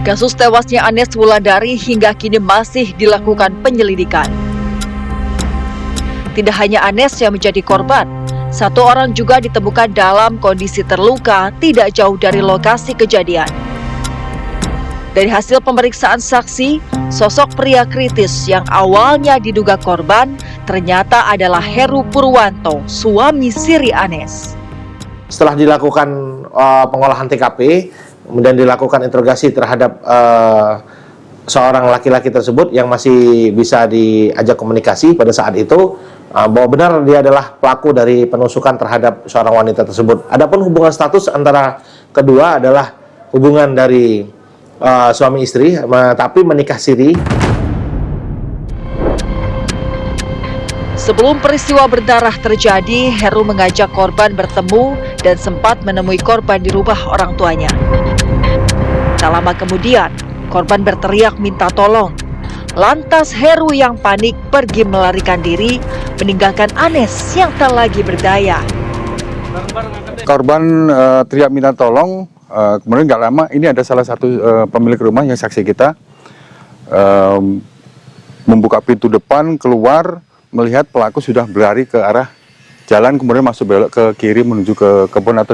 Kasus tewasnya Anes Wulandari hingga kini masih dilakukan penyelidikan. Tidak hanya Anes yang menjadi korban, satu orang juga ditemukan dalam kondisi terluka tidak jauh dari lokasi kejadian. Dari hasil pemeriksaan saksi, sosok pria kritis yang awalnya diduga korban ternyata adalah Heru Purwanto, suami siri Anes. Setelah dilakukan pengolahan TKP, kemudian dilakukan interogasi terhadap seorang laki-laki tersebut yang masih bisa diajak komunikasi pada saat itu, bahwa benar dia adalah pelaku dari penusukan terhadap seorang wanita tersebut. Adapun hubungan status antara kedua adalah hubungan dari suami istri, tapi menikah siri. Sebelum peristiwa berdarah terjadi, Heru mengajak korban bertemu dan sempat menemui korban di rumah orang tuanya. Tak lama kemudian, korban berteriak minta tolong. Lantas Heru yang panik pergi melarikan diri, meninggalkan Anes yang tak lagi berdaya. Korban teriak minta tolong, kemudian nggak lama ini ada salah satu pemilik rumah yang saksi kita membuka pintu depan, keluar, melihat pelaku sudah berlari ke arah jalan, kemudian masuk belok ke kiri menuju ke kebun atau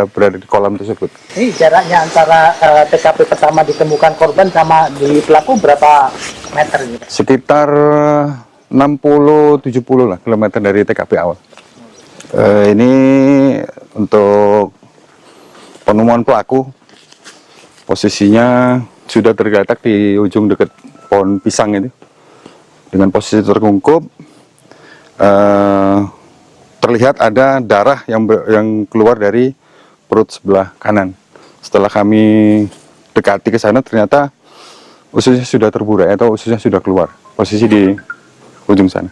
berada di kolam tersebut. Ini jaraknya antara TKP pertama ditemukan korban sama di pelaku berapa meter? Gitu? Sekitar 60-70 lah kilometer dari TKP awal. Ini untuk penemuan pelaku, posisinya sudah tergeletak di ujung dekat pohon pisang ini, dengan posisi terkungkup. Terlihat ada darah yang keluar dari perut sebelah kanan. Setelah kami dekati ke sana, ternyata ususnya sudah terburai atau ususnya sudah keluar, posisi di ujung sana.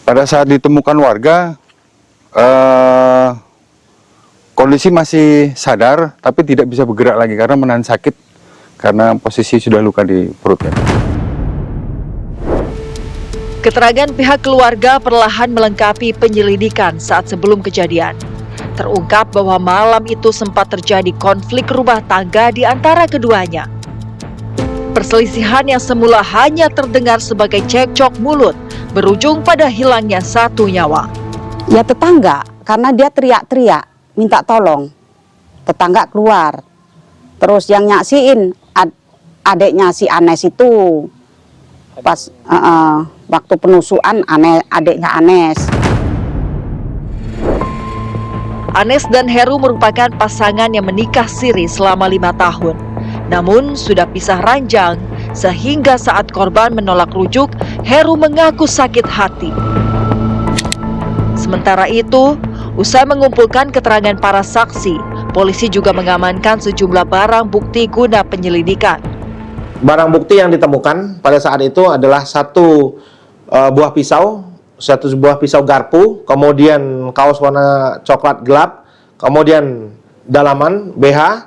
Pada saat ditemukan warga, kondisi masih sadar, tapi tidak bisa bergerak lagi karena menahan sakit, karena posisi sudah luka di perutnya. Keterangan pihak keluarga perlahan melengkapi penyelidikan saat sebelum kejadian. Terungkap bahwa malam itu sempat terjadi konflik rumah tangga di antara keduanya. Perselisihan yang semula hanya terdengar sebagai cekcok mulut, berujung pada hilangnya satu nyawa. Ya tetangga, karena dia teriak-teriak, minta tolong. Tetangga keluar. Terus yang nyaksiin adiknya si Anes itu. Pas waktu penusukan adiknya Anes. Anes dan Heru merupakan pasangan yang menikah siri selama 5 tahun. Namun sudah pisah ranjang, sehingga saat korban menolak rujuk, Heru mengaku sakit hati. Sementara itu, usai mengumpulkan keterangan para saksi, polisi juga mengamankan sejumlah barang bukti guna penyelidikan. Barang bukti yang ditemukan pada saat itu adalah satu buah pisau garpu, kemudian kaos warna coklat gelap, kemudian dalaman BH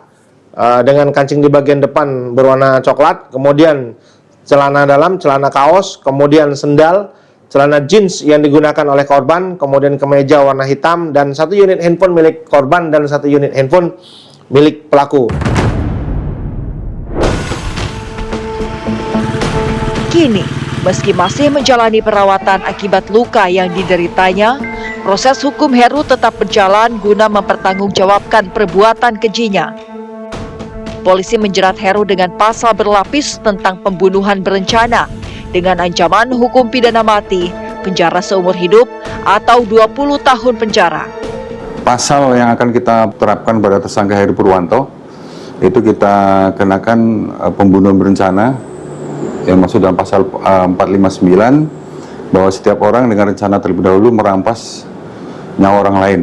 dengan kancing di bagian depan berwarna coklat, kemudian celana dalam, celana kaos, kemudian sendal, celana jeans yang digunakan oleh korban, kemudian kemeja warna hitam, dan satu unit handphone milik korban dan satu unit handphone milik pelaku. Kini, meski masih menjalani perawatan akibat luka yang dideritanya, proses hukum Heru tetap berjalan guna mempertanggungjawabkan perbuatan kejinya. Polisi menjerat Heru dengan pasal berlapis tentang pembunuhan berencana dengan ancaman hukum pidana mati, penjara seumur hidup, atau 20 tahun penjara. Pasal yang akan kita terapkan pada tersangka Heru Purwanto itu kita kenakan pembunuhan berencana yang masuk dalam pasal 459, bahwa setiap orang dengan rencana terlebih dahulu merampas nyawa orang lain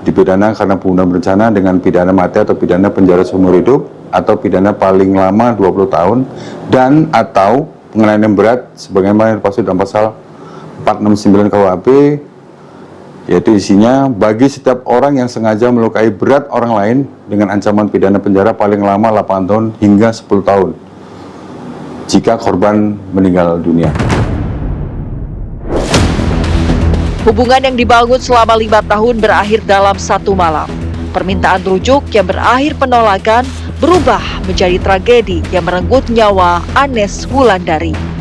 dipidana karena pembunuhan berencana dengan pidana mati atau pidana penjara seumur hidup atau pidana paling lama 20 tahun dan atau penganiayaan berat sebagaimana dimaksud dalam pasal 469 KUHP, yaitu isinya bagi setiap orang yang sengaja melukai berat orang lain dengan ancaman pidana penjara paling lama 8 tahun hingga 10 tahun jika korban meninggal dunia. Hubungan yang dibangun selama 5 tahun berakhir dalam 1 malam. Permintaan rujuk yang berakhir penolakan berubah menjadi tragedi yang merenggut nyawa Anes Wulandari.